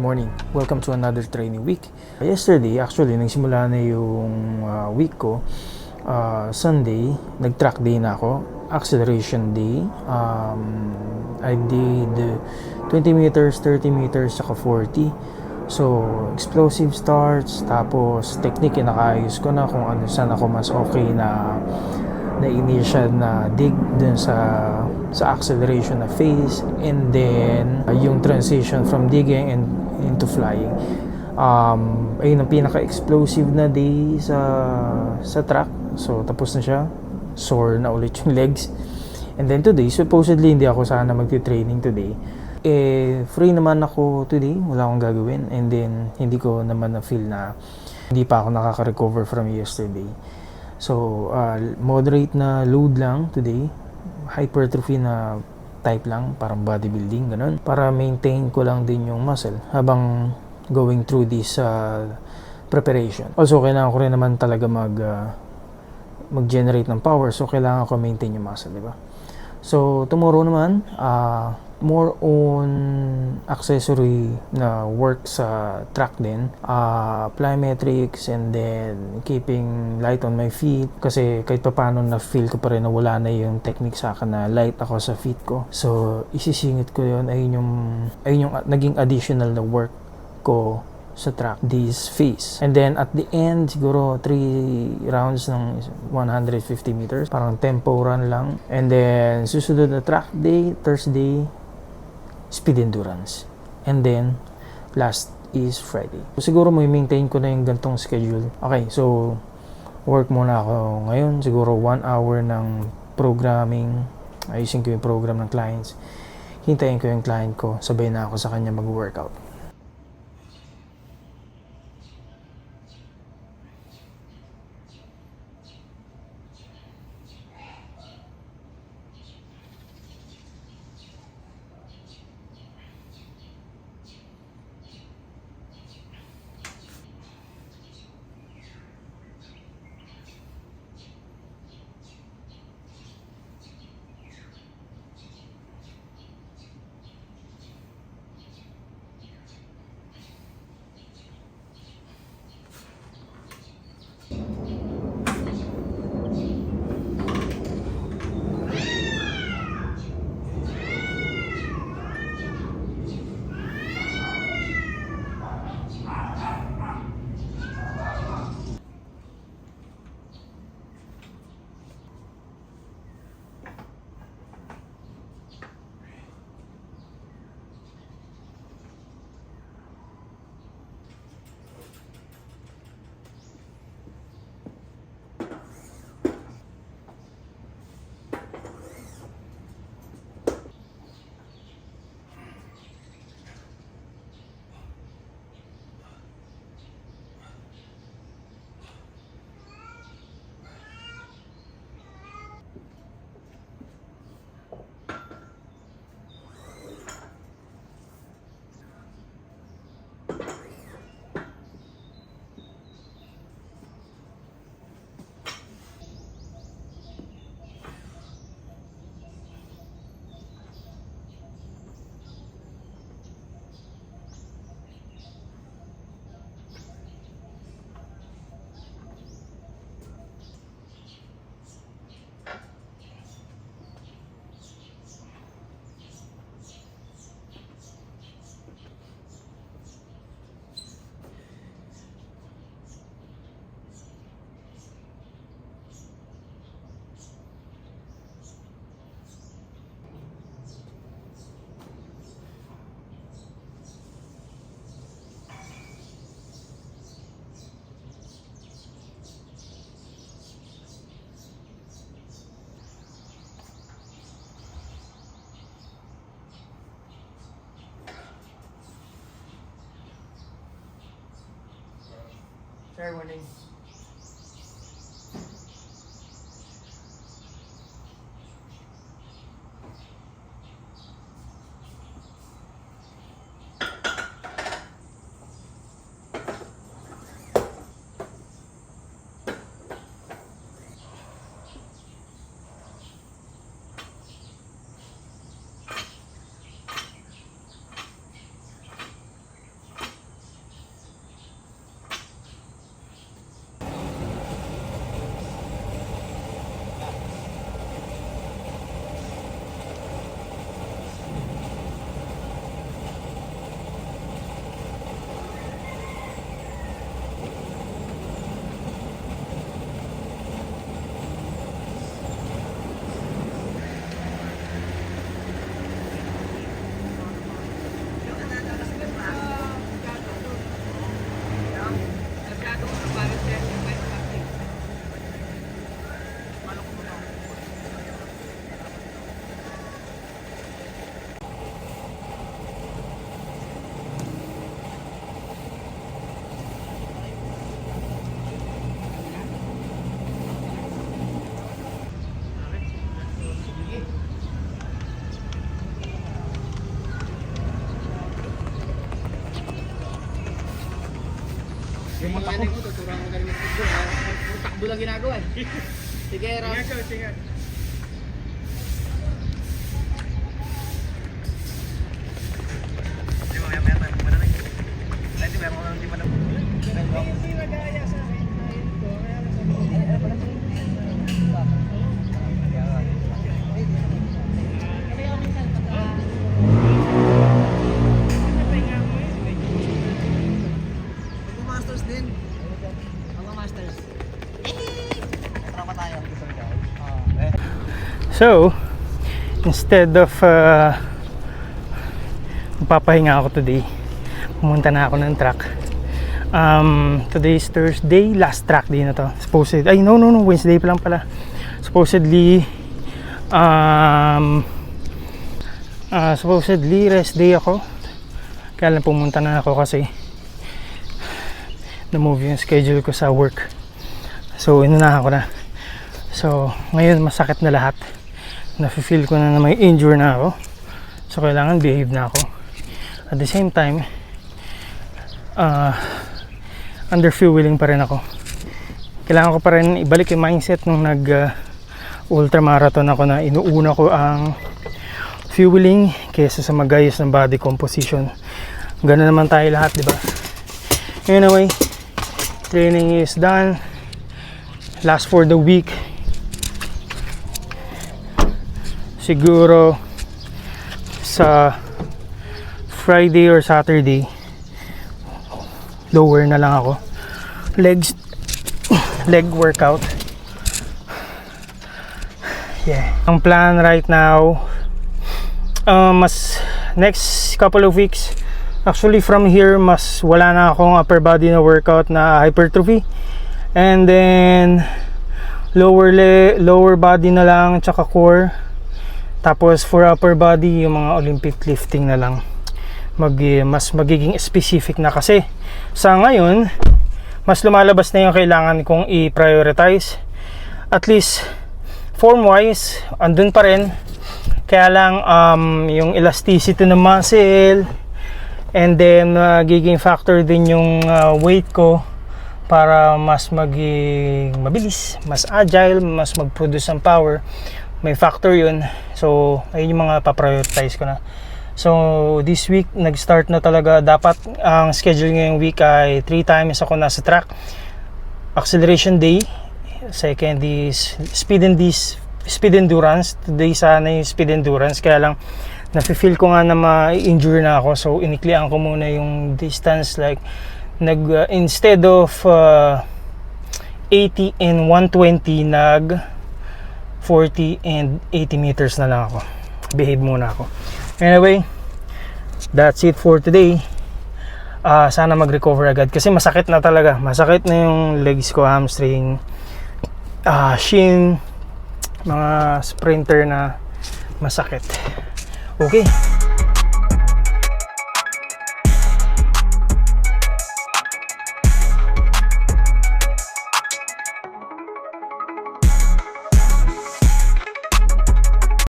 morning. Welcome to another training week. Yesterday, actually, nagsimula na yung week ko. Sunday, nag-track day na ako. Acceleration day. I did 20 meters, 30 meters, saka 40. So, explosive starts, tapos technique, nakaayos ko na kung ano, saan ako mas okay na initial na dig dun sa acceleration na phase, and then yung transition from digging and into flying. Ayun ang pinaka-explosive na day sa track. So tapos na siya, sore na ulit yung legs. And then today, supposedly hindi ako sana magti-training today. Free naman ako today, wala akong gagawin, and then hindi ko naman na-feel na hindi pa ako nakaka-recover from yesterday. So, moderate na load lang today. Hypertrophy na type lang, parang bodybuilding, ganun. Para maintain ko lang din yung muscle habang going through this preparation. Also, kailangan ko rin naman talaga mag-generate ng power. So, kailangan ko maintain yung muscle, di ba? So, tomorrow naman, more on accessory na work sa track din, plyometrics, and then keeping light on my feet, kasi kahit pa paano na feel ko pa rin na wala na yung technique sa akin na light ako sa feet ko. So isisingit ko yun, ayun yung naging additional na work ko sa track this phase. And then at the end, siguro 3 rounds ng 150 meters, parang tempo run lang. And then susunod na track day, Thursday, speed endurance. And then last is Friday. So, siguro may maintain ko na yung gantong schedule. Okay, so work muna ako ngayon. Siguro 1 hour ng programming. Ayusin ko yung program ng clients. Hintayin ko yung client ko. Sabay na ako sa kanya mag-workout. Fair warning. Yung mga ko, tuturuan ko galing mag-football. Takbo lang ginagawa. Sige, Ram. Sige. Masters din. Ako masters. Tropa tayo. So, instead of magpapahinga ako today, pumunta na ako ng track. Today is Thursday, last track din na to. Supposedly, no, Wednesday pa lang pala. Supposedly, rest day ako. Kaya lang pumunta na ako kasi na-move yung schedule ko sa work. So, inunahan ko na. So, ngayon masakit na lahat. Nafe-feel ko na may injury na ako. So, kailangan behave na ako. At the same time, under-fueling pa rin ako. Kailangan ko pa rin ibalik yung mindset nung ultramarathon ako na inuuna ko ang fueling kaysa sa magayos ng body composition. Ganun naman tayo lahat, di ba? Anyway, training is done. Last for the week. Siguro sa Friday or Saturday, lower na lang ako. Leg workout. Yeah. Ang plan right now, next couple of weeks, actually from here, wala na akong upper body na workout na hypertrophy. And then, lower body na lang, tsaka core. Tapos for upper body, yung mga Olympic lifting na lang. Mas magiging specific na kasi sa ngayon, mas lumalabas na yung kailangan kong i-prioritize. At least, form-wise, andun pa rin. Kaya lang, yung elasticity ng muscle, and then, giging factor din yung weight ko para mas maging mabilis, mas agile, mas mag-produce ng power. May factor yun. So, ayun yung mga pa-prioritize ko na. So, this week, nag-start na talaga. Dapat, ang schedule ngayong week ay 3 times ako nasa track. Acceleration day. Second is speed endurance. Today sana yung speed endurance. Kaya lang, nafe-feel ko nga na ma-injure na ako. So, iniklian ko muna yung distance. Like, instead of 80 and 120, 40 and 80 meters na lang ako. Behave muna ako. Anyway, that's it for today. Sana mag-recover agad kasi masakit na talaga. Masakit na yung legs ko, hamstring, shin, mga sprinter na masakit. Okay.